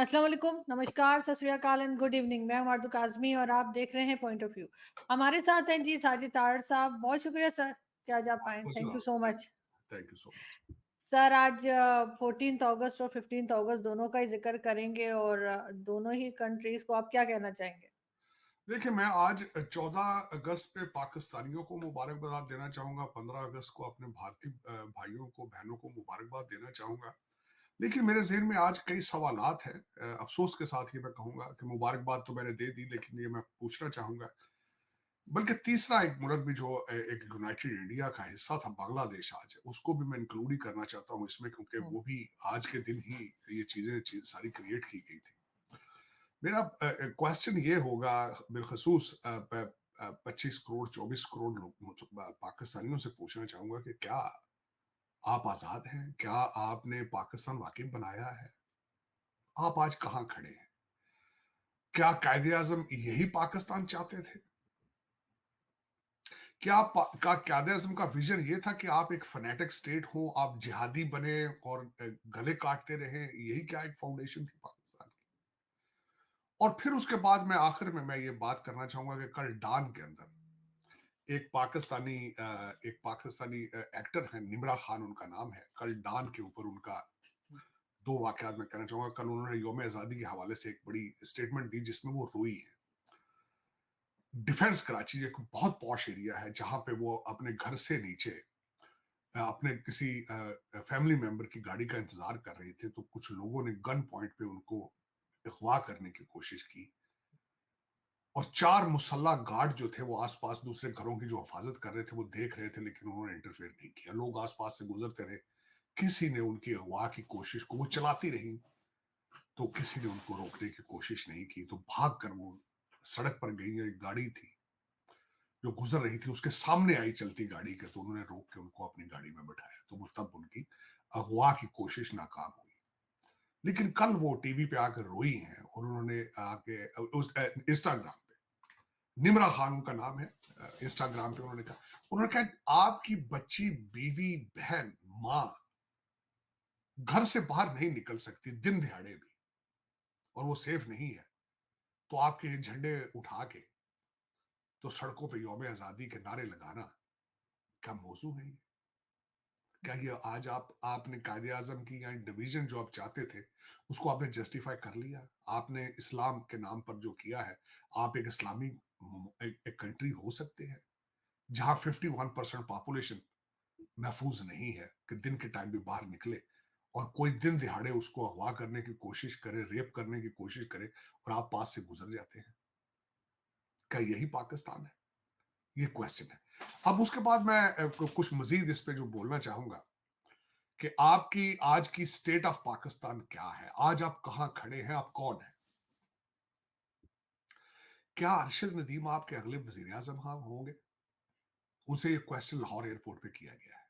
अस्सलाम वालेकुम, नमस्कार, सत श्री अकाल एंड गुड इवनिंग। मैं हूं आरज़ू काज़मी और आप देख रहे हैं पॉइंट ऑफ व्यू। हमारे साथ हैं जी साजिद तारड़ साहब। बहुत शुक्रिया सर कि आज आप आए। थैंक यू अस्सलाम so much. Thank you so much. Sir आज 14th अगस्त और 15th अगस्त दोनों का ही ज़िक्र करेंगे और दोनों ही कंट्रीज़ को आप क्या कहना चाहेंगे? देखिए, मैं आज 14 अगस्त पे पाकिस्तानियों को मुबारकबाद देना चाहूँगा, 15 अगस्त को अपने भारतीय भाइयों को, बहनों को मुबारकबाद देना चाहूँगा। लेकिन मेरे ज़हन में आज कई सवालात हैं। अफ़सोस के साथ ये मैं कहूँगा कि मुबारकबाद तो मैंने दे दी, लेकिन ये मैं पूछना चाहूँगा, बल्कि तीसरा एक मुल्क भी जो एक यूनाइटेड इंडिया का हिस्सा था, बांग्लादेश आज, उसको भी मैं इंक्लूड ही करना चाहता हूँ इसमें, क्योंकि हुँ। वो भी आज के दिन ही ये चीज़ें सारी क्रिएट की गई थी। मेरा क्वेश्चन ये होगा बिलखसूस 25 करोड़ 24 करोड़ लोग पाकिस्तानियों से पूछना चाहूंगा कि क्या आप आजाद हैं? क्या आपने पाकिस्तान वाकई बनाया है? आप आज कहाँ खड़े हैं? क्या कायदे आजम यही पाकिस्तान चाहते थे? क्या का कायदे आजम का विजन ये था कि आप एक फनेटिक स्टेट हो, आप जिहादी बने और गले काटते रहे? यही क्या एक फाउंडेशन थी पाकिस्तान की? और फिर उसके बाद मैं आखिर में मैं ये बात करना चाहूंगा कि कल डान के अंदर एक पाकिस्तानी एक्टर है, निमरा खान उनका नाम है। कल डान के ऊपर उनका दो वाकयात मैं कहना चाहूंगा। कल उन्होंने योम आजादी के हवाले से एक बड़ी स्टेटमेंट दी जिसमें वो रोई है। डिफेंस कराची एक बहुत पॉश एरिया है जहां पे वो अपने घर से नीचे अपने किसी फैमिली मेंबर की गाड़ी का इंतजार कर रहे थे, तो कुछ लोगों ने गन पॉइंट पे उनको अगवा करने की कोशिश की और चार मुसल्ला गार्ड जो थे वो आसपास दूसरे घरों की जो हिफाजत कर रहे थे वो देख रहे थे, लेकिन उन्होंने इंटरफेयर नहीं किया। लोग आसपास से गुजरते रहे, किसी ने उनकी अगवा की कोशिश को, वो चलाती रही, तो किसी ने उनको रोकने की कोशिश नहीं की। तो भाग कर वो सड़क पर गई। एक गाड़ी थी जो गुजर रही थी, उसके सामने आई चलती गाड़ी के, तो उन्होंने रोक के उनको अपनी गाड़ी में बैठाया। तो वो तब उनकी अगवा की कोशिश नाकाम हुई। लेकिन कल वो टीवी पे आकर रोई हैं और उन्होंने आके उस इंस्टाग्राम, निमरा खान उनका नाम है, इंस्टाग्राम पे उन्होंने कहा आपकी बच्ची, बीवी, बहन, माँ घर से बाहर नहीं निकल सकती दिन दिहाड़े भी, और वो सेफ नहीं है, तो आपके झंडे उठा के तो सड़कों पे यौम आजादी के नारे लगाना क्या मौजू है ये? क्या ये आज आपने कायदे आजम की या डिवीजन जो आप चाहते थे उसको आपने जस्टिफाई कर लिया? आपने इस्लाम के नाम पर जो किया है, आप एक इस्लामी एक कंट्री हो सकते हैं जहां 51% पॉपुलेशन महफूज नहीं है कि दिन के टाइम भी बाहर निकले और कोई दिन दिहाड़े उसको अगवा करने की कोशिश करे, रेप करने की कोशिश करे, और आप पास से गुजर जाते हैं? क्या यही पाकिस्तान है? ये क्वेश्चन है। अब उसके बाद मैं कुछ मजीद इस पे जो बोलना चाहूंगा कि आपकी आज की स्टेट ऑफ पाकिस्तान क्या है? आज आप कहां खड़े हैं? आप कौन है? क्या अरशद नदीम आपके अगले वजीर आजम होंगे? उनसे ये क्वेश्चन लाहौर एयरपोर्ट पे किया गया है,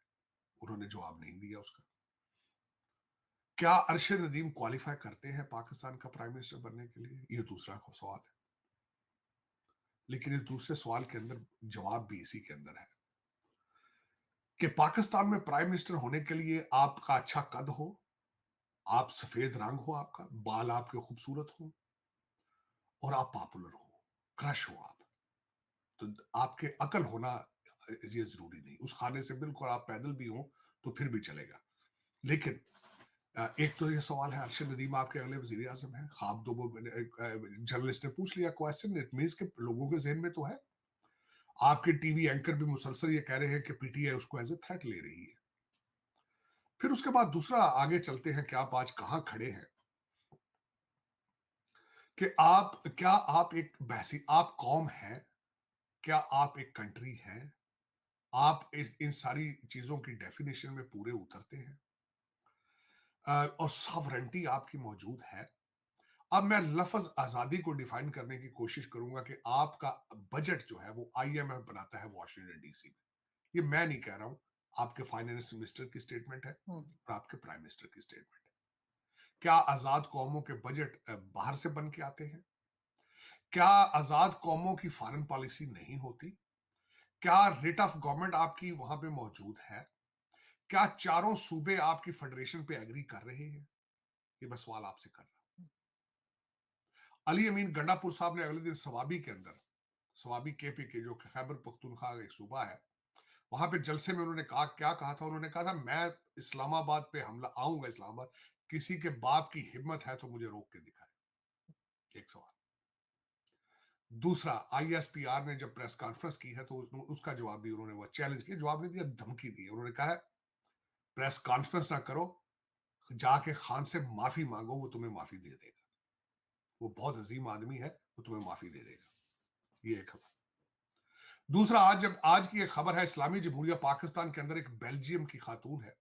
उन्होंने जवाब नहीं दिया उसका। क्या अरशद नदीम क्वालिफाई करते हैं पाकिस्तान का प्राइम मिनिस्टर बनने के लिए? ये दूसरा सवाल है। लेकिन इस दूसरे सवाल के अंदर जवाब भी इसी के अंदर है कि पाकिस्तान में प्राइम मिनिस्टर होने के लिए आपका अच्छा कद हो, आप सफेद रंग हो, आपका बाल आपके खूबसूरत हो, और आप पॉपुलर हो, क्रश हो आप, तो आपके अकल होना ये जरूरी नहीं। उस खाने से बिल्कुल आप पैदल भी हो तो फिर भी चलेगा। लेकिन एक तो ये सवाल है, अरशद नदीम आपके अगले वजीर आजम है, खाब दो। जर्नलिस्ट ने पूछ लिया क्वेश्चन, इट मीन्स के लोगों के जहन में तो है। आपके टीवी एंकर भी मुसलसल ये कह रहे हैं कि पीटीआई उसको एज ए थ्रेट ले रही है। फिर उसके बाद दूसरा आगे चलते हैं कि आप आज कहां खड़े हैं, कि आप क्या आप एक बहसी आप कौम है? क्या आप एक कंट्री है? आप इन सारी चीजों की डेफिनेशन में पूरे उतरते हैं? और सॉवरेंटी आपकी मौजूद है? अब मैं लफ्ज आजादी को डिफाइन करने की कोशिश करूंगा कि आपका बजट जो है वो आईएमएफ बनाता है वॉशिंगटन डीसी में। ये मैं नहीं कह रहा हूं, आपके फाइनेंस मिनिस्टर की स्टेटमेंट है हुँ। और आपके प्राइम मिनिस्टर की स्टेटमेंट है। क्या आजाद कौमों के बजट बाहर से बन के आते हैं? क्या आजाद कौमों की फॉरेन पॉलिसी नहीं होती? क्या रेट ऑफ गवर्नमेंट आपकी वहां पे मौजूद है? क्या चारों सूबे आपकी फेडरेशन पे एग्री कर रहे हैं? ये मैं सवाल आपसे कर रहा हूं। अली अमीन गंडापुर साहब ने अगले दिन सवाबी के अंदर, सवाबी केपी के जो खैबर पख्तूनख्वा एक सूबा है, वहां पे जलसे में उन्होंने कहा, क्या कहा था, उन्होंने कहा था मैं इस्लामाबाद पे हमला आऊंगा, इस्लामाबाद, किसी के बाप की हिम्मत है तो मुझे रोक के दिखाए। एक सवाल। दूसरा, आईएसपीआर ने जब प्रेस कॉन्फ्रेंस की है तो उसका जवाब भी उन्होंने, वो चैलेंज किया, जवाब नहीं दिया, धमकी दी। उन्होंने कहा है प्रेस कॉन्फ्रेंस ना करो, जाके खान से माफी मांगो, वो तुम्हें माफी दे देगा, वो बहुत अजीम आदमी है, वो तुम्हें माफी दे देगा। ये एक खबर। दूसरा, आज की एक खबर है, इस्लामी जमहूरिया पाकिस्तान के अंदर एक बेल्जियम की खातून है,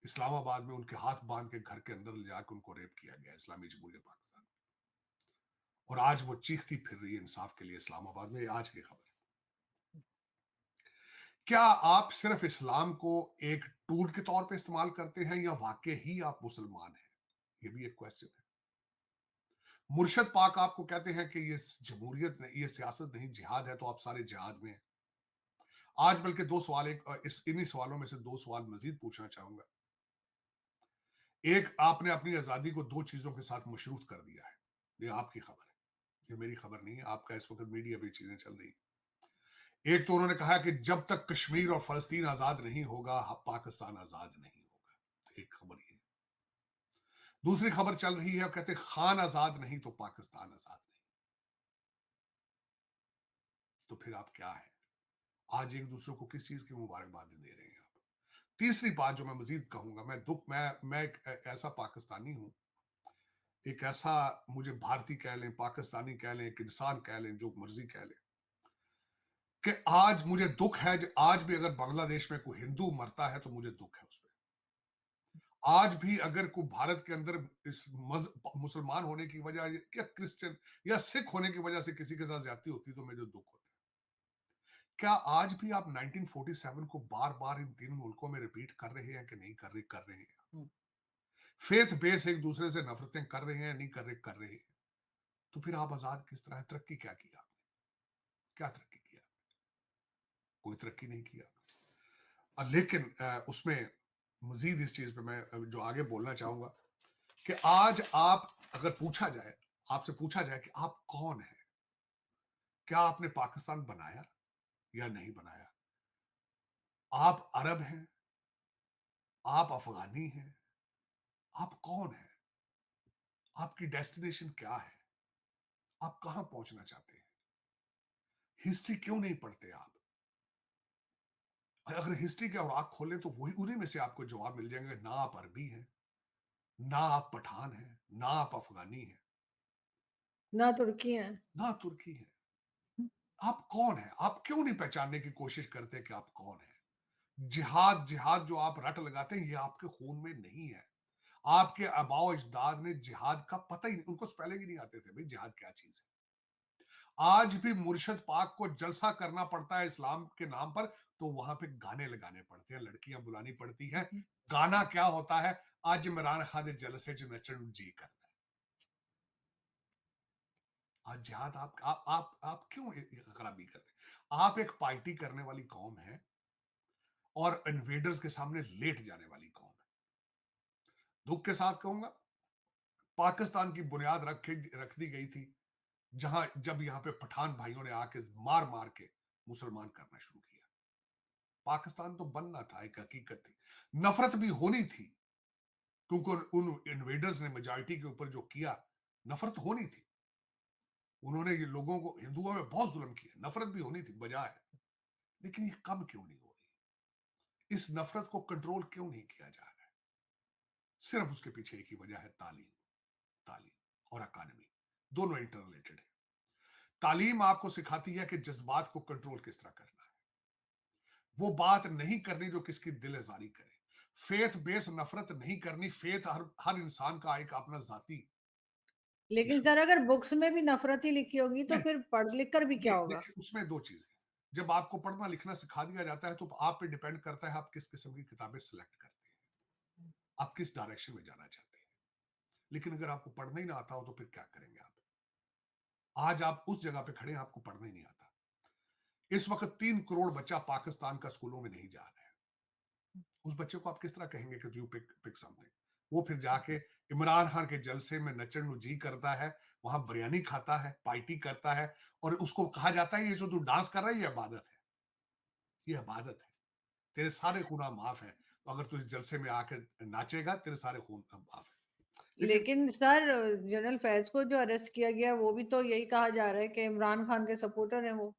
इस्लामाबाद में उनके हाथ बांध के घर के अंदर ले जाकर उनको रेप किया गया, इस्लामी जमहूरिया पाकिस्तान। और आज वो चीखती फिर रही है इंसाफ के लिए इस्लामाबाद में। आज की खबर। क्या आप सिर्फ इस्लाम को एक टूल के तौर पे इस्तेमाल करते हैं या वाकई ही आप मुसलमान हैं? ये भी एक क्वेश्चन है। मुर्शद पाक आपको कहते हैं कि ये जमहूरियत नहीं, ये सियासत नहीं, जिहाद है, तो आप सारे जिहाद में हैं। आज बल्कि दो सवाल, इन्हीं सवालों में से दो सवाल मजीद पूछना चाहूंगा। एक, आपने अपनी आजादी को दो चीजों के साथ मशरूत कर दिया है। ये आपकी खबर है, ये मेरी खबर नहीं है। आपका इस वक्त मीडिया भी चीजें चल रही। एक तो उन्होंने कहा कि जब तक कश्मीर और फलस्तीन आजाद नहीं होगा, पाकिस्तान आजाद नहीं होगा। एक खबर ये। दूसरी खबर चल रही है, कहते खान आजाद नहीं तो पाकिस्तान आजाद नहीं। तो फिर आप क्या है? आज एक दूसरे को किस चीज की मुबारकबाद दे रहे हैं आप? तीसरी बात जो मैं मजीद कहूंगा, मैं एक ऐसा पाकिस्तानी हूं, एक ऐसा, मुझे भारतीय कह लें, पाकिस्तानी कह लें, एक इंसान कह लें, जो मर्जी कह लें, कि आज मुझे दुख है, आज भी अगर बांग्लादेश में कोई हिंदू मरता है तो मुझे दुख है उस पर। आज भी अगर कोई भारत के अंदर इस मुसलमान होने की वजह या क्रिश्चियन या सिख होने की वजह से किसी के साथ ज्यादती होती तो मुझे दुख होता है। क्या आज भी आप 1947 को बार बार इन तीन मुल्कों में रिपीट कर रहे हैं कि नहीं कर रहे हैं? फेथ बेस एक दूसरे से नफरतें कर रहे हैं, नहीं कर रहे हैं? तो फिर आप आजाद किस तरह? तरक्की क्या की आपने? क्या तरक्की किया? कोई तरक्की नहीं किया। लेकिन उसमें मजीद इस चीज पे मैं जो आगे बोलना चाहूंगा कि आज आप अगर पूछा जाए, आपसे पूछा जाए कि आप कौन है, क्या आपने पाकिस्तान बनाया या नहीं बनाया? आप अरब हैं, आप अफगानी हैं, आप कौन है? आपकी डेस्टिनेशन क्या है? आप कहां पहुंचना चाहते हैं? हिस्ट्री क्यों नहीं पढ़ते आप? अगर हिस्ट्री के और आप खोलें तो वही, उन्हीं में से आपको जवाब मिल जाएंगे। ना आप अरबी हैं, ना आप पठान हैं, ना आप अफगानी हैं, ना तुर्की है। ना तुर्की हैं। आप कौन है? आप क्यों नहीं पहचानने की कोशिश करते कि आप कौन है? जिहाद जिहाद जो आप रट लगाते हैं, ये आपके खून में नहीं है। आपके आबाओ अजदाद ने जिहाद का पता ही नहीं, उनको स्पेलिंग ही नहीं आते थे भाई जिहाद क्या चीज है। आज भी मुर्शद पाक को जलसा करना पड़ता है इस्लाम के नाम पर, तो वहां पे गाने लगाने पड़ते हैं, लड़कियां बुलानी पड़ती हैं। गाना क्या होता है? आज इमरान खान दे जलसे च नचन जी करता है। आज जिहाद आप क्यों खराबी करते? आप एक पार्टी करने वाली कौम है और इन्वेडर्स के सामने लेट जाने वाली कौम है। दुख के साथ कहूंगा, पाकिस्तान की बुनियाद रख दी गई थी जहां, जब यहां पे पठान भाइयों ने आके मार मार के मुसलमान करना शुरू किया। पाकिस्तान तो बनना था, एक हकीकत थी। नफरत भी होनी थी, क्योंकि उन इन्वेडर्स ने मेजॉरिटी के ऊपर जो किया, नफरत होनी थी। उन्होंने ये लोगों को, हिंदुओं में बहुत जुल्म किया, नफरत भी होनी थी, बजाय। लेकिन ये कम क्यों नहीं हो रही? इस नफरत को कंट्रोल क्यों नहीं किया जा रहा है? सिर्फ उसके पीछे एक ही वजह है, तालीम। तालीम और अकानमी दोनों इंटररिलेटेड है। तालीम आपको सिखाती है कि जज्बात को कंट्रोल किस तरह करना है, वो बात नहीं करनी जो किसकी दिल आजारी करे। फेथ बेस नफरत नहीं करनी। फेथ हर इंसान का एक अपना जाती लेकिन इशू। सर अगर बुक्स में भी नफरत ही लिखी होगी तो फिर पढ़ लिख कर भी क्या होगा? देखिए, उसमें दो चीजें। जब आपको पढ़ना लिखना सिखा दिया जाता है तो आप पे डिपेंड करता है आप किस किस्म की किताबें सिलेक्ट करते हैं, आप किस डायरेक्शन में जाना चाहते हैं। लेकिन अगर आपको पढ़ना ही ना आता हो तो फिर क्या करेंगे आप? आज आप उस जगह पे खड़े हैं, आपको पढ़ना ही नहीं आता। इस वक्त 3 करोड़ बच्चा पाकिस्तान का स्कूलों में नहीं जा रहा है। उस बच्चे को आप किस तरह कहेंगे कि यू पिक समथिंग? वो फिर जाके इमरान खान के जलसे में नचन नु जी करता है, वहां बिरयानी खाता है, पार्टी करता है, और उसको कहा जाता है ये जो तू डांस कर रहा है ये इबादत है, ये इबादत है, तेरे सारे गुनाह माफ है, तो अगर तू इस जलसे में आके नाचेगा तेरे सारे खून माफ है। लेकिन लेकिन सर, जनरल फैज को जो अरेस्ट किया गया वो भी तो यही कहा जा रहा है कि इमरान खान के सपोर्टर हैं वो।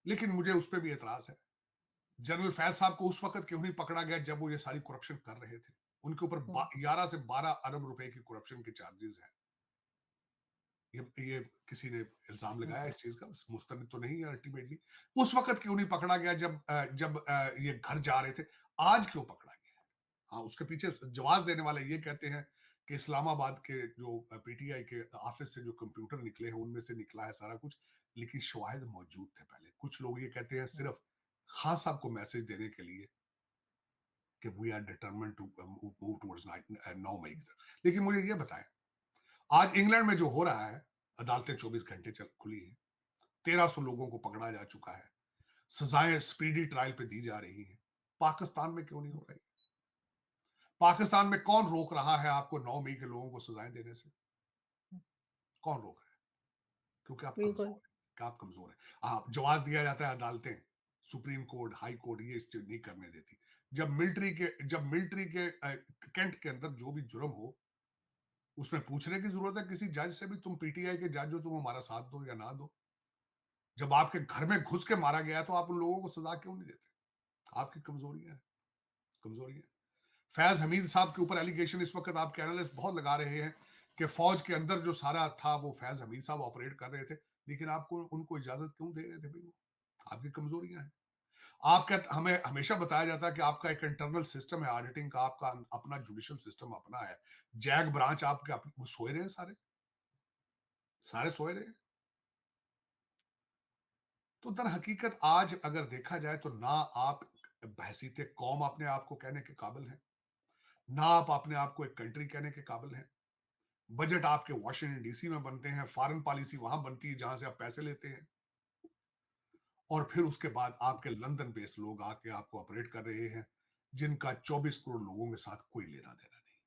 लेकिन मुझे उस पर भी एतराज है। जनरल फैज साहब को उस वक्त क्यों नहीं पकड़ा गया जब वो ये सारी करप्शन कर रहे थे? उनके ऊपर हम्म, 11 से 12 अरब रुपए की करप्शन के चार्जेस हैं। ये किसी ने इल्जाम हम्म, लगाया इस चीज का, मुस्तनिद तो नहीं है अल्टीमेटली। उस वक्त क्यों नहीं पकड़ा गया जब ये घर जा रहे थे? आज क्यों पकड़ा गया? हाँ, उसके पीछे जवाब देने वाले ये कहते हैं कि इस्लामाबाद के जो पीटीआई के ऑफिस से जो कंप्यूटर निकले हैं उनमें से निकला है सारा कुछ, लेकिन शवाहिद मौजूद थे पहले। कुछ लोग ये कहते हैं हम्म। सिर्फ खान साहब को मैसेज देने के लिए कि we are determined to move towards 9 मई की तरफ। लेकिन मुझे ये बताएं, आज इंग्लैंड में जो हो रहा है, अदालतें 24 घंटे चल खुली हैं, 1300 लोगों को पकड़ा जा चुका है, सजाएं स्पीडी ट्रायल पे दी जा रही हैं, पाकिस्तान में क्यों नहीं हो रही? पाकिस्तान में कौन रोक रहा है आपको 9 मई के लोगों को सजाएं देने से? कौन रोक रहा है? क्योंकि आप कमजोर बिल्कुल। हैं, कि आप कमजोर हैं। आप जवाब दिया जाता है, अदालतें, सुप्रीम कोर्ट, हाई कोर्ट ये इस चीज नहीं करने देती। जब मिलिट्री के कैंट के अंदर जो भी जुर्म हो, उसमें पूछने की जरूरत है किसी जज से भी, तुम पीटीआई के जज हो, तुम हमारा साथ दो या ना दो। जब आपके घर में घुस के मारा गया तो आप उन लोगों को सजा क्यों नहीं देते? आपकी कमजोरियां हैं, कमजोरियां। फैज हमीद साहब के ऊपर एलिगेशन इस वक्त आपके एनालिस्ट बहुत लगा रहे हैं कि फौज के अंदर जो सारा था वो फैज हमीद साहब ऑपरेट कर रहे थे, लेकिन आपको उनको इजाजत क्यों दे रहे थे भाई? वो आपकी कमजोरियां हैं। आपका हमें हमेशा बताया जाता है कि आपका एक इंटरनल सिस्टम है ऑडिटिंग का, आपका अपना जुडिशियल सिस्टम अपना है, जैग ब्रांच आपके अपने, वो सोए रहे हैं सारे, सारे सोए रहे हैं। तो दर हकीकत आज अगर देखा जाए तो ना आप बहसीत कौम अपने आप को कहने के काबिल हैं, ना आप अपने आप को एक कंट्री कहने के काबिल हैं। बजट आपके वॉशिंगटन डीसी में बनते हैं, फॉरेन पॉलिसी वहां बनती है जहां से आप पैसे लेते हैं, और फिर उसके बाद आपके लंदन बेस्ड लोग आके आपको ऑपरेट कर रहे हैं, जिनका 24 करोड़ लोगों के साथ कोई लेना देना नहीं।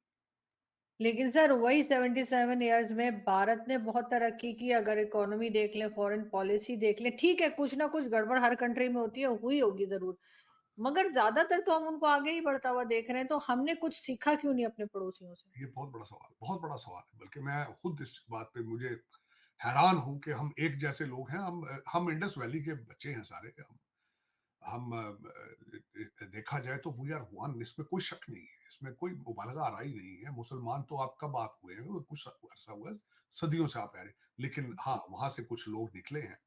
लेकिन सर वही 77 ईयर्स में भारत ने बहुत तरक्की की। अगर इकोनॉमी देख लें, फॉरेन पॉलिसी देख लें, ठीक है कुछ ना कुछ गड़बड़ हर कंट्री में होती है, हुई होगी जरूर, मगर ज्यादातर तो हम उनको आगे ही बढ़ता हुआ देख रहे हैं। तो हमने कुछ सीखा क्यों नहीं अपने पड़ोसियों से? ये बहुत बड़ा सवाल, बहुत बड़ा सवाल है। बल्कि मैं खुद इस बात पे मुझे हैरान हूं कि हम एक जैसे लोग हैं, हम इंडस वैली के बच्चे हैं सारे। देखा जाए तो वी आर वन, इसमें कोई शक नहीं है, इसमें कोई मुबालगा आराई नहीं है। मुसलमान तो आप कब आप हुए हैं, वो कुछ अरसा हुआ है, सदियों से आप रह रहे। लेकिन हाँ, वहां से कुछ लोग निकले हैं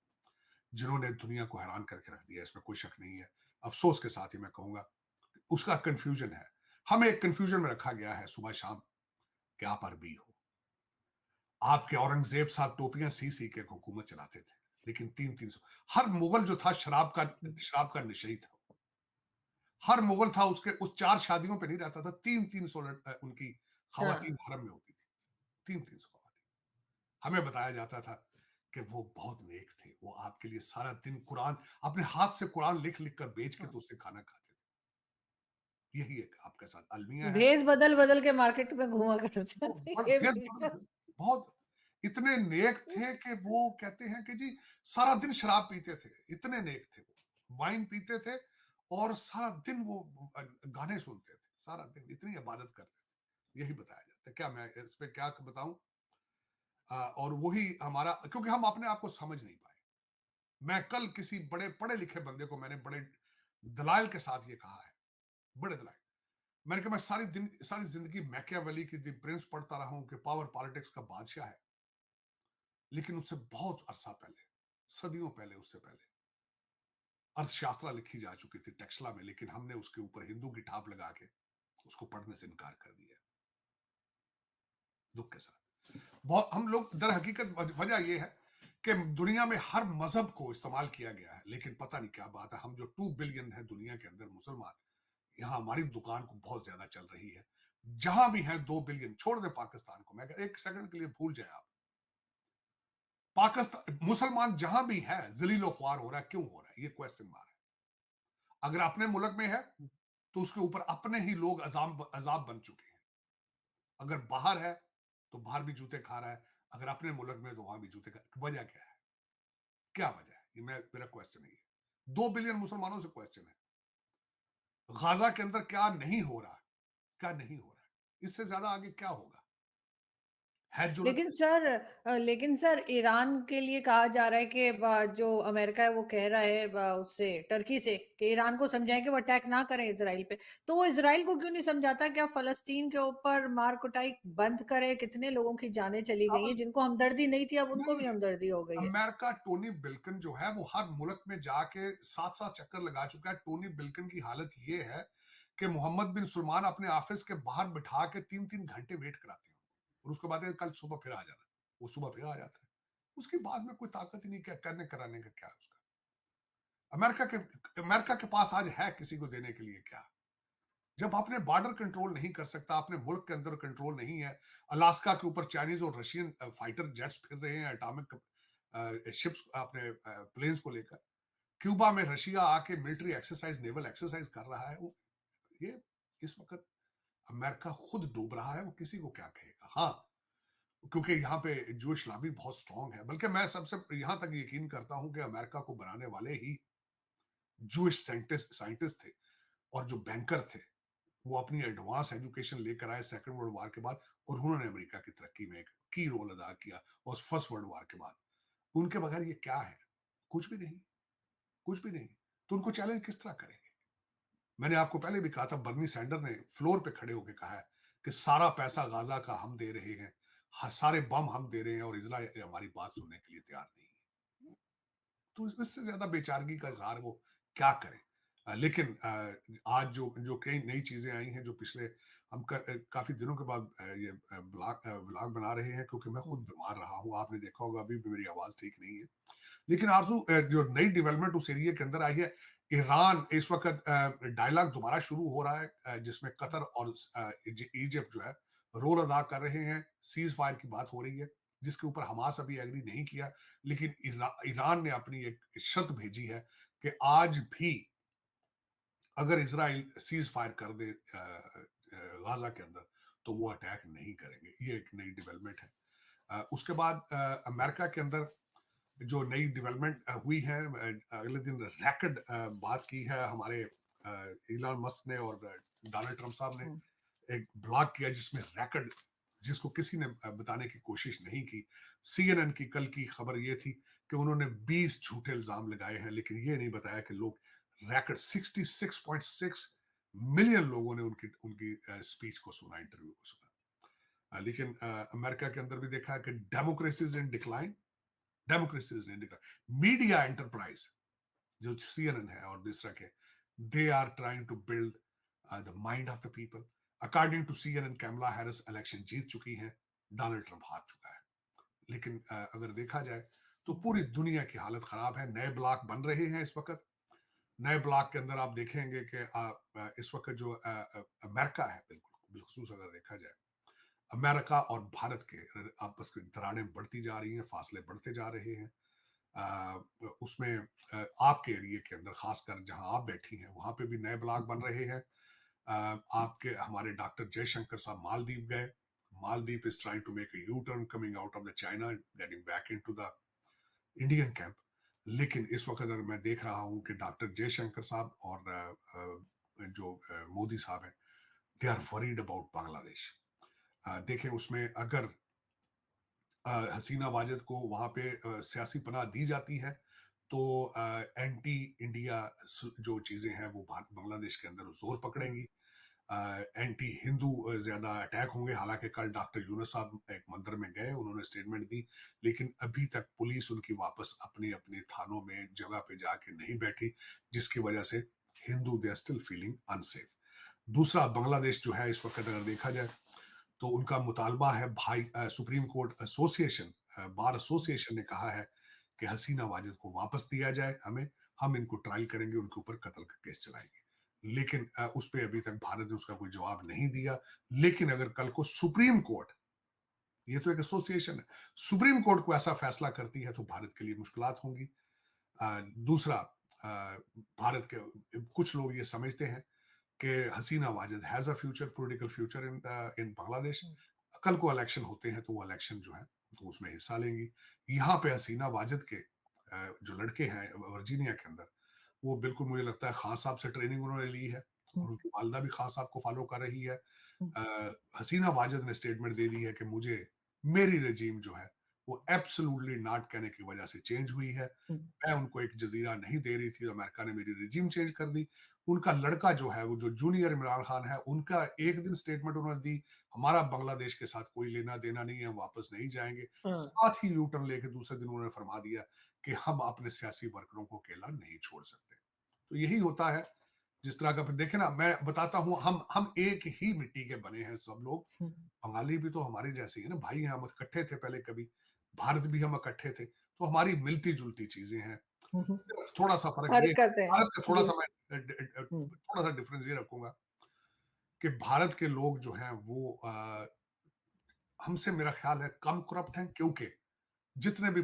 जिन्होंने दुनिया को हैरान करके रख दिया, इसमें कोई शक नहीं है। अफसोस के साथ ही मैं कहूंगा उसका कंफ्यूजन है। हमें एक कंफ्यूजन में रखा गया है सुबह शाम कि आप अरबी हो। आपके औरंगजेब साहब टोपियां सी सी के हुकूमत चलाते थे, लेकिन 300 हर मुगल जो था शराब का नशई था। हर मुगल था, उसके उस 4 शादियों पे नहीं रहता था, 300 उनकी खवातीन हाँ। हरम में होती थी, 300 खवातीन। हमें बताया जाता था कि वो बहुत नेक थे, वो आपके लिए सारा दिन कुरान, अपने हाथ से कुरान लिख लिख कर बेच के हाँ। तो उससे खाना खाते थे। यही एक आपके साथ अलमिया है। भेष बदल बदल के मार्केट में घुमा करते थे, और ये भेस भी है। बहुत इतने नेक थे कि वो कहते हैं कि जी सारा दिन शराब पीते थे, इतने नेक थे वो, वाइन पीते थे, और सारा दिन वो गाने सुनते थे, सारा दिन इतनी इबादत करते थे। यही बताया जाता है। क्या मैं इस पे क्या बताऊं? और वही हमारा, क्योंकि हम अपने आप को समझ नहीं पाए। मैं कल किसी बड़े पढ़े लिखे बंदे को मैंने बड़े दलाइल के साथ ये कहा है, बड़े दलाइल। मैंने कहा मैं सारी जिंदगी मैकियावेली की द प्रिंस पढ़ता रहा हूं कि पावर पॉलिटिक्स का बादशाह है, लेकिन उससे बहुत अरसा पहले, सदियों पहले, उससे पहले अर्थशास्त्र लिखी जा चुकी थी टेक्सला में, लेकिन हमने उसके ऊपर हिंदू की ठाप लगा के उसको पढ़ने से इनकार कर दिया, दुख के साथ। बहुत हम लोग दर हकीकत वजह यह है कि दुनिया में हर मजहब को इस्तेमाल किया गया है, लेकिन पता नहीं क्या बात है, हम जो 2 बिलियन है दुनिया के अंदर मुसलमान, यहाँ हमारी दुकान को बहुत ज्यादा चल रही है। जहां भी है 2 बिलियन, छोड़ दे पाकिस्तान को, मैं एक सेकंड के लिए भूल जाए आप, पाकिस्तान मुसलमान जहां भी है जलीलो ख्वार हो रहा है, क्यों हो रहा है? ये क्वेश्चन मार्क है। अगर अपने मुल्क में है तो उसके ऊपर अपने ही लोग अजाब अजाब बन चुके हैं। अगर बाहर है तो बाहर भी जूते खा रहा है, अगर अपने मुल्क में है तो वहां भी जूते खा। वजह क्या है? क्या वजह है? ये मेरा क्वेश्चन है ये। 2 बिलियन मुसलमानों से क्वेश्चन है। गाजा के अंदर क्या नहीं हो रहा? क्या नहीं हो रहा है? इससे ज्यादा आगे क्या होगा? है जरूरत? लेकिन सर ईरान के लिए कहा जा रहा है कि जो अमेरिका है वो कह रहा है उससे टर्की से कि ईरान को समझाएं कि वो अटैक ना करें इसराइल पे। तो वो इसराइल को क्यों नहीं समझाता? क्या फलस्तीन के ऊपर मार कुटाई बंद करे? कितने लोगों की जानें चली गई हैं, जिनको हमदर्दी नहीं थी अब उनको नहीं, भी हमदर्दी हो गई है। अमेरिका, टोनी बिल्किन जो है वो हर मुल्क में जाके सात सात चक्कर लगा चुका है। टोनी बिल्किन की हालत ये है कि मोहम्मद बिन सलमान अपने ऑफिस के बाहर बिठा के 3-3 घंटे वेट कराते हैं और उसके बाद कल सुबह फिर आ जाना। वो सुबह फिर आ जाता है। उसके बाद में कोई ताकत ही नहीं, क्या करने कराने का क्या है उसका? अमेरिका के पास आज है किसी को देने के लिए क्या? जब अपने बॉर्डर कंट्रोल नहीं कर सकता, अपने मुल्क के अंदर कंट्रोल नहीं है, अलास्का के ऊपर चाइनीज और रशियन फाइटर जेट्स फिर रहे हैं, एटॉमिक शिप्स अपने प्लेन्स को लेकर। क्यूबा में रशिया आके मिलिट्री एक्सरसाइज, नेवल एक्सरसाइज कर रहा है। वो ये इस वक्त अमेरिका खुद डूब रहा है। वो किसी को क्या कहेगा? हाँ, क्योंकि यहाँ पे जूश लॉबी बहुत स्ट्रांग है। बल्कि मैं सबसे यहां तक यकीन करता हूं कि अमेरिका को बनाने वाले ही जूश साइंटिस्ट थे और जो बैंकर थे। वो अपनी एडवांस एजुकेशन लेकर आए सेकंड वर्ल्ड वॉर के बाद और उन्होंने अमेरिका की तरक्की में एक की रोल अदा किया। और फर्स्ट वर्ल्ड वॉर के बाद उनके बगैर ये क्या है? कुछ भी नहीं, कुछ भी नहीं। तो उनको चैलेंज किस तरह करेंगे? मैंने आपको पहले भी कहा था, बर्नी सैंडर ने फ्लोर पे खड़े होकर कहा है कि सारा पैसा गाजा का हम दे रहे हैं, सारे बम हम दे रहे हैं और इजराइल हमारी बात सुनने के लिए तैयार नहीं है। तो इससे ज्यादा बेचारगी का इजहार वो क्या करें? लेकिन आज जो जो कई नई चीजें आई हैं, जो पिछले काफी दिनों के बाद ये ब्लॉग बना रहे हैं, क्योंकि मैं खुद बीमार रहा हूँ। आपने देखा होगा अभी भी मेरी आवाज ठीक नहीं है। लेकिन आरजू, जो नई डेवलपमेंट उस एरिया के अंदर आई है, ईरान इस वक्त डायलॉग दोबारा शुरू हो रहा है, जिसमें कतर और इजिप्ट जो है रोल अदा कर रहे हैं। सीज फायर की बात हो रही है, जिसके ऊपर हमास अभी एग्री नहीं किया। लेकिन ईरान ने अपनी एक शर्त भेजी है कि आज भी अगर इसराइल सीज फायर कर दे गाजा के अंदर, तो वो अटैक नहीं करेंगे। ये एक नई डेवलपमेंट है। उसके बाद अमेरिका के अंदर जो नई डेवलपमेंट हुई है, अगले दिन रैकेट बात की है हमारे इलॉन मस्क ने और डोनाल्ड ट्रंप साहब ने हम्म। एक ब्लॉग किया जिसमें रैकेट, जिसको किसी ने बताने की कोशिश नहीं की। सीएनएन की कल की खबर ये थी कि उन्होंने 20 झूठे इल्जाम लगाए हैं, लेकिन ये नहीं बताया कि लोग रैकेट 66.6 मिलियन लोगों ने उनकी उनकी स्पीच को सुना, इंटरव्यू को सुना। लेकिन अमेरिका के अंदर भी देखा है कि democracy is in decline. Democracy is in decline. Media enterprise जो सीएनएन है और दूसरा के, they are trying to build the mind of the people. According to CNN, Kamala Harris election जीत चुकी है, डोनाल्ड ट्रंप हार चुका है। लेकिन अगर देखा जाए तो पूरी दुनिया की हालत खराब है। नए ब्लॉक बन रहे हैं इस वक्त। नए ब्लॉक के अंदर आप देखेंगे कि इस वक्त जो अमेरिका है, बिल्कुल बिलखसूस अगर देखा जाए, अमेरिका और भारत के आपस की दरारें बढ़ती जा रही हैं, फासले बढ़ते जा रहे हैं। उसमें आपके एरिया के अंदर, खासकर जहां आप बैठी हैं, वहां पे भी नए ब्लॉक बन रहे हैं। आपके हमारे डॉक्टर जयशंकर साहब मालदीव गए। Maldives is trying to make a U turn coming out of the China, getting back into the Indian camp. लेकिन इस वक्त अगर मैं देख रहा हूं कि डॉक्टर जयशंकर साहब और जो मोदी साहब हैं, they are worried about Bangladesh. देखें, उसमें अगर हसीना वाजिद को वहां पे सियासी पनाह दी जाती है, तो एंटी इंडिया जो चीजें हैं वो बांग्लादेश के अंदर जोर पकड़ेंगी। एंटी हिंदू ज्यादा अटैक होंगे। हालांकि कल डॉक्टर यूनुस साहब एक मंदिर में गए, उन्होंने स्टेटमेंट दी, लेकिन अभी तक पुलिस उनकी वापस अपने अपने थानों में जगह पे जाके नहीं बैठी, जिसकी वजह से Hindu they are still feeling unsafe. दूसरा, बांग्लादेश जो है इस वक्त अगर देखा जाए तो उनका मुतालबा है, भाई supreme court association, bar association ने कहा है कि हसीना वाजिद को वापस दिया जाए हमें, हम इनको ट्रायल करेंगे, उनके ऊपर कत्ल का केस चलाएंगे। लेकिन उस पर अभी तक भारत ने उसका कोई जवाब नहीं दिया। लेकिन अगर कल को सुप्रीम कोर्ट, ये तो एक एसोसिएशन है, सुप्रीम कोर्ट को ऐसा फैसला करती है तो भारत के लिए मुश्किलात होंगी। दूसरा, भारत के कुछ लोग ये समझते हैं कि Hasina Wajid has a future, political future in Bangladesh. हुँ, कल को इलेक्शन होते हैं तो वो इलेक्शन जो है वो उसमें हिस्सा लेंगी। यहाँ पे हसीना वाजिद के जो लड़के हैं वर्जीनिया के अंदर, वो बिल्कुल मुझे लगता है खान साहब से ट्रेनिंग उन्होंने ली है, हुँ, और उनकी वालदा भी खान साहब को फॉलो कर रही है। हुँ, हसीना वाजिद ने स्टेटमेंट दे दी है कि मुझे मेरी रजीम जो है वो एब्सोल्युटली नॉट कहने की वजह से चेंज हुई है। हुँ, मैं उनको एक जजीरा नहीं दे रही थी, अमेरिका ने मेरी रजीम चेंज कर दी। उनका लड़का जो है वो जो जूनियर इमरान खान है, उनका एक दिन स्टेटमेंट उन्होंने दी, हमारा बांग्लादेश के साथ कोई लेना देना नहीं है, हम वापस नहीं जाएंगे। हाँ, साथ ही यू टर्न लेके दूसरे दिन उन्होंने फरमा दिया कि हम अपने सियासी वर्करों को अकेला नहीं छोड़ सकते। तो यही होता है। जिस तरह का, फिर देखे ना, मैं बताता हूँ, हम एक ही मिट्टी के बने हैं सब लोग। हुँ, बंगाली भी तो हमारे जैसे ही है ना, भाई हैं, हम इकट्ठे थे पहले कभी। भारत भी हम इकट्ठे थे, तो हमारी मिलती जुलती चीजें हैं। हुँ, हुँ, सिर्फ थोड़ा सा फर्क ये है, हरकतें भारत का हैं। थोड़ा जी, सा मैं हुँ, थोड़ा सा डिफरेंस ये रखूंगा कि भारत के लोग जो हैं वो हमसे मेरा ख्याल है कम करप्ट हैं, क्योंकि जितने भी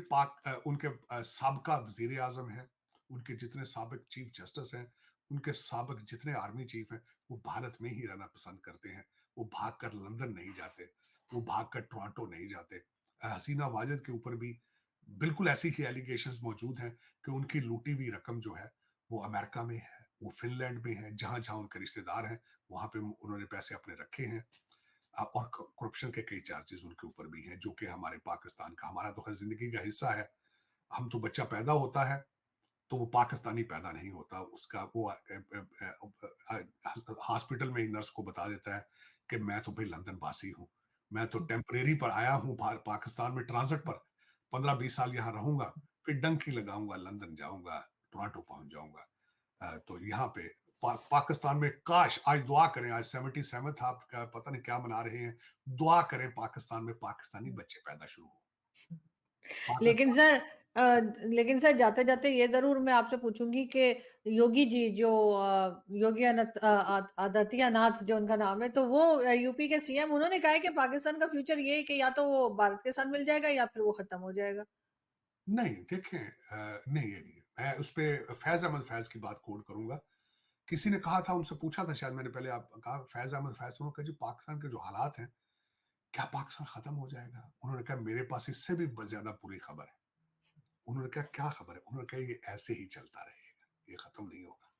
उनके साबका वजीर आजम हैं, उनके जितने साबिक चीफ जस्टिस हैं, उनके साबिक जितने आर्मी चीफ हैं, वो भारत में ही रहना पसंद करते हैं। वो भाग कर लंदन नहीं जाते, वो भाग कर टोरंटो नहीं जाते। हसीना वाजिद के ऊपर भी बिल्कुल ऐसी ही एलिगेशंस मौजूद हैं कि उनकी लूटी हुई रकम जो है वो अमेरिका में है, वो फिनलैंड में है, जहां जहां उनके रिश्तेदार हैं वहां पे उन्होंने पैसे अपने रखे हैं। और करप्शन के कई चार्जेस उनके ऊपर भी हैं, जो कि हमारे पाकिस्तान का, हमारा तो खैर जिंदगी का हिस्सा है। हम तो, बच्चा पैदा होता है तो वो पाकिस्तानी पैदा नहीं होता, उसका वो हॉस्पिटल में ही नर्स को बता देता है कि मैं तो भाई लंदन वासी हूँ, मैं तो हुँ, टेम्परेरी पर आया हूँ पाकिस्तान में ट्रांजिट पर, 15-20 साल यहाँ रहूंगा, फिर डंकी लगाऊंगा, लंदन जाऊंगा, टोरंटो पहुंच जाऊंगा। तो यहाँ पे पाकिस्तान में, काश आज दुआ करें, आज 77th आप पता नहीं क्या मना रहे हैं, दुआ करें पाकिस्तान में पाकिस्तानी हुँ। बच्चे पैदा शुरू हो। लेकिन पाकिस्तान। सर अ, लेकिन सर जाते-जाते ये ज़रूर मैं आपसे पूछूँगी कि योगी जी जो योगी आदित्यनाथ जो उनका नाम है, तो वो यूपी के सीएम उन्होंने कहा है कि पाकिस्तान का फ्यूचर ये है कि या तो वो भारत के साथ मिल जाएगा या फिर वो खत्म हो जाएगा। नहीं देखें, नहीं ये नहीं है। मैं उस पे फैज अहमद फैज की बात कोट करूंगा। किसी ने कहा था, उनसे पूछा था शायद मैंने पहले, आप कहा फैज अहमद फैज, उन्होंने कहा जी पाकिस्तान के जो हालात हैं, क्या पाकिस्तान खत्म हो जाएगा? उन्होंने कहा मेरे पास इससे भी ज्यादा बुरी खबर है। उन्होंने कहा क्या खबर है? उन्होंने कहा ये ऐसे ही चलता रहेगा, ये खत्म नहीं होगा।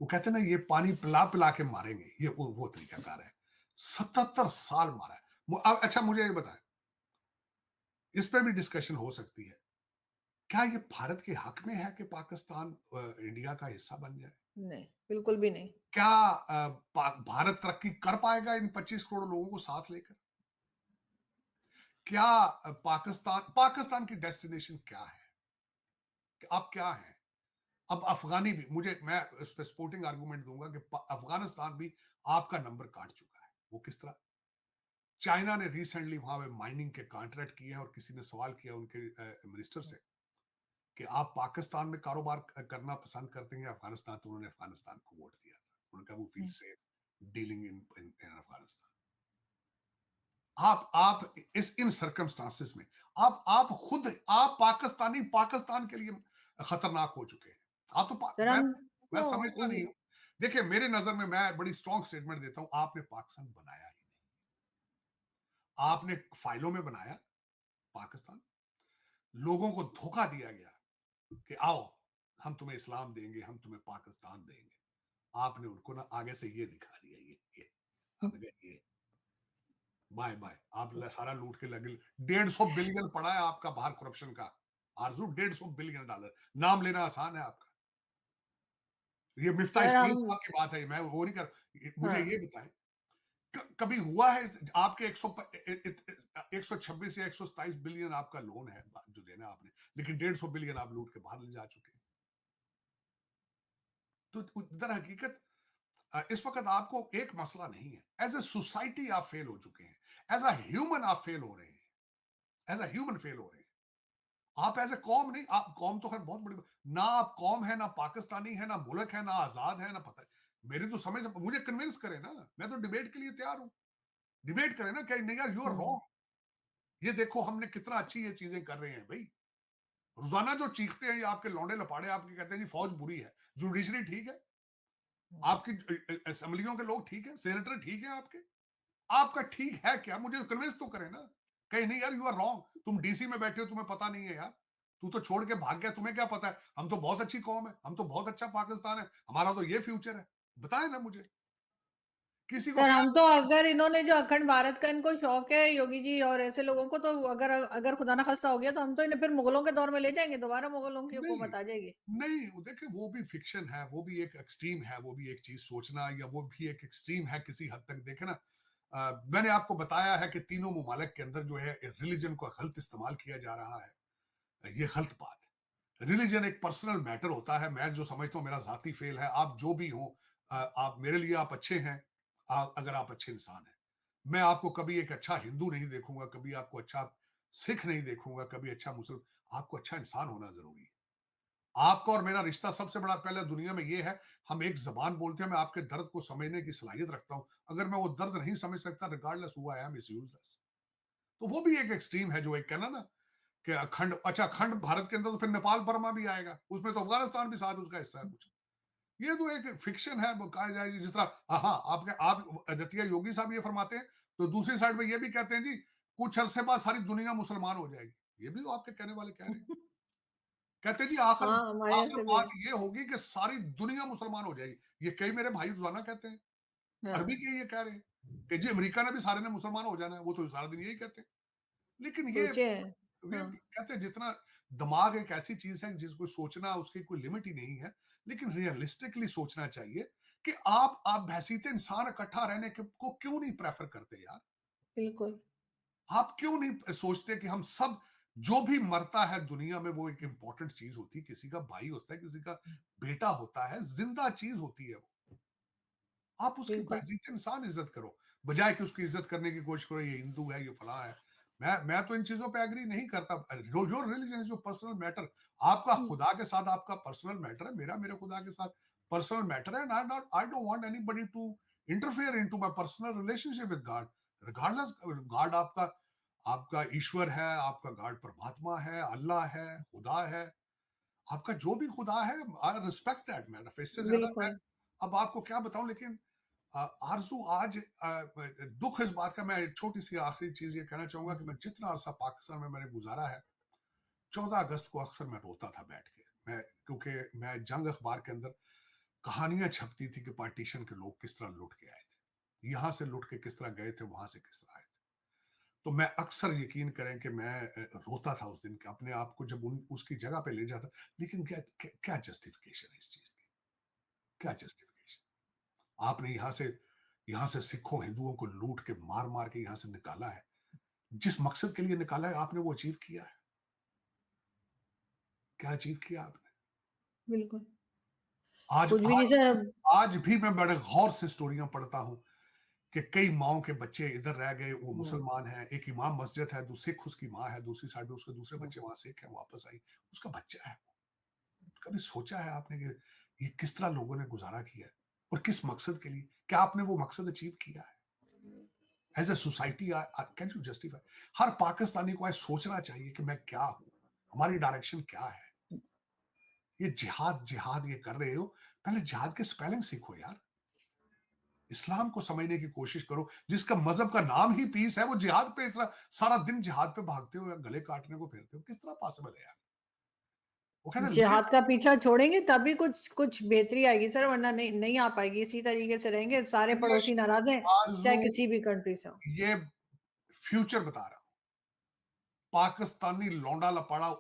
वो कहते हैं ना, ये पानी पिला पिला के मारेंगे, ये वो तरीकाकार है। 77 साल मारा है। अच्छा मुझे ये बताएं, इस पे भी डिस्कशन हो सकती है, क्या ये भारत के हक में है कि पाकिस्तान इंडिया का हिस्सा बन जाए? नहीं, बिल्कुल भी नहीं। क्या भारत तरक्की कर पाएगा इन 25 करोड़ लोगों को साथ लेकर? क्या पाकिस्तान पाकिस्तान की डेस्टिनेशन क्या है? अब क्या है? अब अफगानी भी, मुझे, मैं उस पर सपोर्टिंग आर्गूमेंट दूंगा कि अफगानिस्तान भी आपका नंबर काट चुका है। वो किस तरह? चाइना ने रिसेंटली वहां पे माइनिंग के कॉन्ट्रैक्ट किए हैं, और किसी ने सवाल किया उनके मिनिस्टर से कि आप पाकिस्तान में कारोबार करना पसंद करते हैं अफगानिस्तान, तो उन्होंने अफगानिस्तान को वोट दिया था। उन्होंने कहा वो feel hmm, safe dealing in Afghanistan. आप इस इन सर्कमस्टांसेस में, आप खुद, आप पाकिस्तानी पाकिस्तान के लिए खतरनाक हो चुके हैं। आप तो सर मैं तो समझता नहीं ये हूं। देखिए मेरे नजर में, मैं बड़ी स्ट्रॉन्ग स्टेटमेंट देता हूं, आपने पाकिस्तान बनाया ही नहीं। आपने फाइलों में बनाया पाकिस्तान, लोगों को धोखा दिया गया कि आओ हम तुम्हें इस्लाम देंगे, हम तुम्हें पाकिस्तान देंगे। आपने उनको ना आगे से ये दिखा दिया, ये हुँ, आपने कहा ये बाय बाय, आप सारा लूट के लगे। 150 बिलियन पड़ा है आपका बाहर करप्शन का, आरजू, $150 बिलियन। नाम लेना आसान है आपका। ये मिफ्ता सर इस्माइल हम साहब की बात है, मैं वो नहीं कर, मुझे हाँ। ये बताएं, कभी हुआ है आपके 126 या 127 बिलियन आपका लोन है जो देना आपने, लेकिन 150 बिलियन आप लूट के बाहर ले जा चुके हैं। तो दर हकीकत इस वक्त आपको एक मसला नहीं है, एज ए सोसाइटी आप फेल हो चुके हैं, एज अ ह्यूमन आप फेल हो रहे हैं, एज अ ह्यूमन फेल हो रहे हैं। आप एज ए कौम नहीं, आप कौम तो खैर बहुत बड़ी, ना आप कौम है, ना पाकिस्तानी है, ना मुल्क है, ना आजाद है, ना पता है। मेरी तो समझ, मुझे कन्विंस करें ना, मैं तो डिबेट के लिए तैयार हूं। डिबेट करें ना, क्या नहीं यार, यू आर हुँ, रॉन्ग, ये देखो हमने कितना अच्छी ये चीजें कर रहे हैं भाई। रोजाना जो चीखते हैं ये आपके लौंडे लपाड़े, आपके कहते हैं जी फौज बुरी है, जुडिशरी ठीक है। हुँ। आपकी असेंबलियों के लोग ठीक है, सेनेटर ठीक है आपके? आपका ठीक है क्या? मुझे कन्विंस तो करें ना। कहीं नहीं यार यू आर रॉन्ग, तुम डीसी में बैठे हो, तुम्हें पता नहीं है यार। तू तो छोड़ के भाग गया, तुम्हें क्या पता है? हम तो बहुत अच्छी कौम है, हम तो बहुत अच्छा पाकिस्तान है, हमारा तो ये फ्यूचर है। बताएँ ना मुझे। किसी को सर क्या हम तो अगर इन्होंने जो अखंड भारत का इनको शौक है योगी जी और ऐसे लोगों को, तो अगर अगर खुदा ना खास्ता हो गया तो हम तो इन्हें फिर मुगलों के दौर में ले जाएँगे, दोबारा मुगलों की नहीं, हुकूमत आ जाएगी। नहीं, वो देखिए वो भी फ़िक्शन है, वो भी एक एक्सट्रीम है, वो भी एक चीज़ सोचना या वो भी एक एक्सट्रीम है किसी हद तक देखें ना। मैंने आपको बताया है कि तीनों ममालिक के अंदर जो है रिलिजन का गलत इस्तेमाल किया जा रहा है। ये गलत बात है। रिलिजन एक पर्सनल मैटर होता है, मैं जो समझता हूँ मेरा ज़ाती फ़ेल है, आप जो भी हो आप मेरे लिए आप अच्छे हैं, अगर आप अच्छे इंसान हैं। मैं आपको कभी एक अच्छा हिंदू नहीं देखूँगा, कभी आपको अच्छा सिख नहीं देखूँगा, कभी अच्छा मुस्लिम, आपको अच्छा इंसान होना ज़रूरी है। आपका और मेरा रिश्ता सबसे बड़ा पहले दुनिया में ये है, हम एक ज़बान बोलते हैं, मैं आपके दर्द को समझने की सलाहियत रखता हूँ। अगर मैं वो दर्द नहीं समझ सकता regardless who I am is useless. तो वो भी एक एक्सट्रीम है जो एक कहना ना कि अखंड अच्छा अखंड भारत के अंदर तो फिर नेपाल बर्मा भी आएगा, उसमें तो अफ़गानिस्तान भी साथ उसका हिस्सा है कुछ। ये तो एक फ़िक्शन है वो कहा जाए जिस तरह हाँ, आपके आप दतिया योगी साहब ये फरमाते हैं, तो दूसरी साइड में ये भी कहते हैं जी, कुछ अरसे बाद सारी दुनिया मुसलमान हो जाएगी। ये भी तो आपके कहने वाले कह रहे हैं। कहते हैं जी आखिर हाँ, हमारे यहाँ आखिर से भी बात है। ये होगी कि सारी दुनिया मुसलमान हो जाएगी। ये कई मेरे भाई रोज़ाना कहते हैं, हाँ, अरबी के ये कह रहे हैं कि जी अमेरिका ने भी सारे ने मुसलमान हो जाना है, वो तो सारा दिन यही कहते हैं। लेकिन सोचे ये हाँ, कहते हैं जितना दिमाग एक ऐसी चीज़ है जिसको सोचना उसकी कोई लिमिट ही नहीं है, लेकिन रियलिस्टिकली सोचना चाहिए कि आप बहसीत इंसान इकट्ठा रहने को क्यों नहीं प्रेफ़र करते यार? बिल्कुल, आप क्यों नहीं सोचते कि हम सब जो भी मरता है दुनिया में वो एक इंपॉर्टेंट चीज होती है, किसी का भाई होता है, किसी का बेटा होता है, जिंदा चीज होती है वो। आप उसकी बिल्कुल, बहसीत इंसान इज्जत करो, बजाय कि उसकी इज्जत करने की कोशिश करो ये हिंदू है, ये फलां है। मैं तो इन चीजों पे एग्री नहीं करता। Your religion is your personal matter. आपका हुँ, खुदा के साथ आपका पर्सनल मैटर है, मेरा मेरे खुदा के साथ पर्सनल मैटर है, and I don't want anybody to interfere into my personal relationship with God. Regardless God आपका आपका ईश्वर है, आपका गॉड परमात्मा है, अल्लाह है, खुदा है। आपका जो भी खुदा है, आई रिस्पेक्ट दैट मैन। इससे ज्यादा मैं बिल्कुल, अब आपको क्या बताऊं, लेकिन आरज़ू आज दुःख इस बात का, मैं एक छोटी-सी आखिरी चीज़ ये कहना चाहूँगा कि मैं जितना अरसा पाकिस्तान में मैंने गुज़ारा है, 14 अगस्त को अक्सर मैं रोता था बैठ के। मैं क्योंकि मैं जंग अखबार के अंदर कहानियाँ छपती थी कि पार्टीशन के लोग किस तरह लुट के आए थे। यहाँ से लुट के किस तरह गए थे, वहाँ से किस तरह आए थे। तो मैं अक्सर यकीन करें कि मैं रोता था उस दिन के अपने आप को जब उन उसकी जगह पे ले जाता। लेकिन क्या जस्टिफिकेशन है इस चीज़ की? क्या जस्टिफिकेशन? आपने यहाँ से सिखों, हिंदुओं को लूट के, मार-मार के यहाँ से निकाला है। जिस मकसद के लिए निकाला है, आपने वो अचीव किया है। क्या अचीव किया आपने? बिल्कुल। आज कुछ भी नहीं आज सर अब आज भी मैं बड़े गौर से स्टोरियाँ पढ़ता हूँ कि कई माँओं के बच्चे इधर रह गए, वो हुँ, मुसलमान हैं। एक इमाम मस्जिद है, दू सिख उसकी माँ है, दूसरी साइड में उसके दूसरे हुँ, बच्चे वहाँ सिख हैं, वापस आई। उसका बच्चा है वो। कभी सोचा है आपने कि ये किस तरह लोगों ने गुज़ारा किया है? और किस मकसद के लिए? क्या आपने वो मकसद अचीव किया है? As a society can you justify? हर पाकिस्तानी को आज सोचना चाहिए कि मैं क्या हूँ? हमारी डायरेक्शन क्या है? ये जिहाद जिहाद ये कर रहे हो, पहले जिहाद के स्पेलिंग सीखो यार। इस्लाम को समझने की कोशिश करो, जिसका मज़हब का नाम ही पीस है, वो जिहाद पे इस तरह सारा दिन जिहाद पे भागते हो या गले काटने को फिरते हो, किस तरह पॉसिबल है यार? वो कहते हैं ले जिहाद का पीछा छोड़ेंगे तभी कुछ कुछ बेहतरी आएगी सर, वरना नहीं नहीं आ पाएगी। इसी तरीके से रहेंगे, सारे इंग्लिश पड़ोसी नाराज़ हैं, चाहे आरज़ू किसी भी कंट्री से हों। ये फ्यूचर बता रहा हूँ। पाकिस्तानी लौंडा लपाड़ा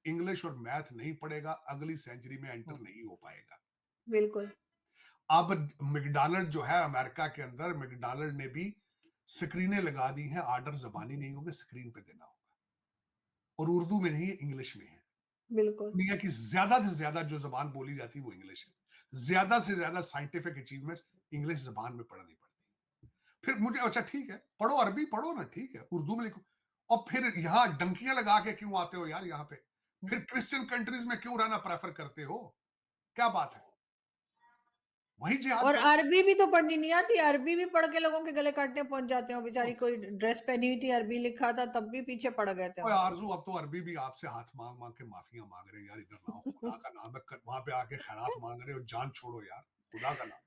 इंग्लिश और मैथ नहीं पढ़ेगा, अगली सेंचुरी में एंटर हुँ, नहीं हो पाएगा। बिल्कुल, अब मैकडॉनल्ड जो है अमेरिका के अंदर, मैकडॉनल्ड ने भी स्क्रीनें लगा दी हैं, ऑर्डर ज़बानी नहीं होंगे, स्क्रीन पे देना होगा। और उर्दू में नहीं है, इंग्लिश में है। बिल्कुल। दुनिया की ज़्यादा से ज़्यादा जो ज़बान बोली जाती है, वो इंग्लिश है। ज़्यादा से ज़्यादा साइंटिफिक अचीवमेंट्स इंग्लिश ज़बान में पढ़नी पड़ती है। फिर मुझे अच्छा ठीक है, पढ़ो अरबी पढ़ो ना, ठीक है, उर्दू में लिखो। और फिर यहाँ डंकियाँ लगा के क्यों आते हो यार यहाँ पे? फिर क्रिश्चियन कंट्रीज़ में क्यों रहना प्रेफ़र करते हो? क्या बात है? वही जिहाद और कर। अरबी भी तो पढ़नी नहीं आती, अरबी भी पढ़ के लोगों के गले काटने पहुँच जाते हैं। बेचारी कोई ड्रेस पहनी हुई थी, अरबी लिखा था, तब भी पीछे पड़ गए थे ओए हम। आरज़ू, अब तो अरबी भी आपसे हाथ माँग-माँग के माफ़िया माँग रहे हैं यार, इधर ना आओ, खुदा का नाम है, क वहाँ पे आके खैरात माँग रहे हो, जान छोड़ो यार। खुदा का नाम।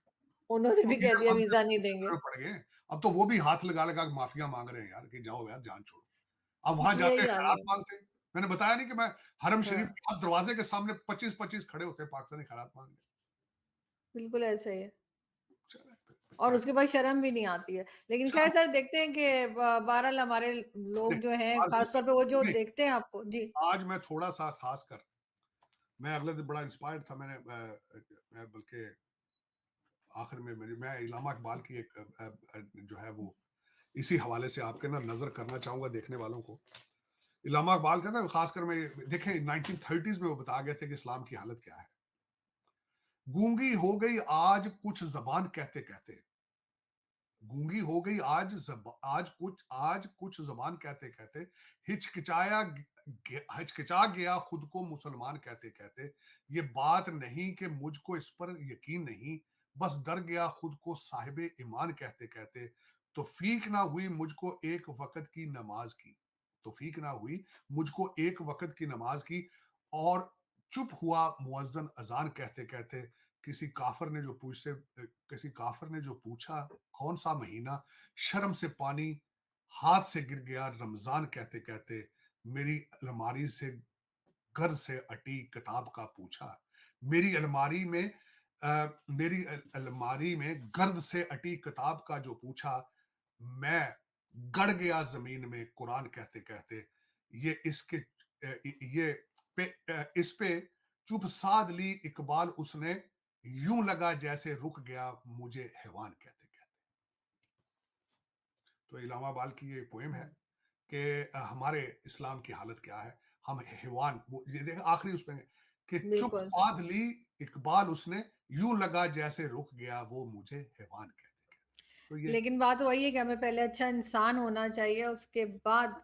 उन्होंने वो भी कह वीज़ा दिया माँगने वीज़ा नहीं देंगे। में पड़ गए हैं। अब तो वो भी हाथ लगा-लगा के माफ़िया माँग रहे हैं यार कि जाओ यार जान छोड़ो। अब वहाँ जाते यही हैं हाल खैरात है। माँगते हैं। मैंने बताया नहीं कि मैं हरम शरीफ हाँ, के हर दरवाज़े के सामने 25-25 खड़े होते हैं पाकिस्तानी खैरात माँगने। बिल्कुल ऐसा ही है। चलें फिर और क्या उसके बाद शर्म भी नहीं आती है। लेकिन ख़ैर शर्म सर देखते हैं कि बहरहाल हमारे लोग जो हैं आज ख़ास तौर पे वो जो नहीं, देखते हैं आपको जी, आज मैं थोड़ा-सा ख़ासकर मैं अगले दिन बड़ा इंस्पायर्ड था मैं बल्कि आखिर में मेरी मैं इलामा इकबाल की एक जो है वो इसी हवाले से आपके ना नज़र करना चाहूँगा देखने वालों को। इलामा इकबाल कहता है ख़ासकर मैं देखें 1930s में वो बता गए थे कि इस्लाम की हालत क्या है। गूंगी हो गई आज कुछ ज़बान कहते-कहते, गूंगी हो गई आज कुछ ज़बान कहते-कहते, हिचकिचाया हिचकिचा गया खुद को मुसलमान कहते-कहते, ये बात नहीं कि मुझको इस पर यकीन नहीं, बस डर गया खुद को साहिबे ईमान कहते-कहते, तौफीक ना हुई मुझको एक वक़्त की नमाज़ की, तौफीक ना हुई मुझको एक वक़्त की नमाज़ की और चुप हुआ मुअज़्ज़िन अज़ान कहते-कहते, किसी काफ़िर ने जो पूछा कौन सा महीना, शर्म से पानी हाथ से गिर गया रमजान कहते कहते, मेरी अलमारी से गर्द से अटी किताब का पूछा, मेरी अलमारी में अलमारी में गर्द से अटी किताब का जो पूछा, मैं गड़ गया जमीन में कुरान कहते कहते, ये इसके ये इस पे चुप साध ली इकबाल उसने, यूं लगा जैसे रुक गया मुझे हैवान कहते कहते। तो इलामा बाल की ये पोएम है हुँ, कि हमारे इस्लाम की हालत क्या है। हम हैवान वो ये देखिए आखिरी उसमें कि चुप बिल्कुल। साध ली इकबाल उसने, यूं लगा जैसे रुक गया वो मुझे हैवान कहते कहते। तो ये लेकिन बात वही है कि हमें पहले अच्छा इंसान होना चाहिए, उसके बाद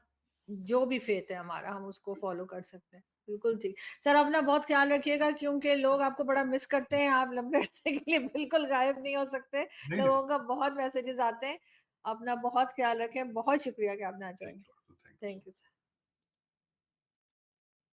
जो भी फ़ेथ है हमारा, हम उसको फ़ॉलो कर सकते हैं। बिल्कुल ठीक। सर अपना बहुत ख़्याल रखिएगा क्योंकि लोग आपको बड़ा मिस करते हैं, आप लंबे अरसे के लिए बिल्कुल गायब नहीं हो सकते। नहीं, नहीं। लोगों का बहुत मैसेजेज़ आते हैं। अपना बहुत ख़्याल रखें, बहुत शुक्रिया कि आपने आज जॉइन थैंक किया। You, thank you so thank you much. Sir.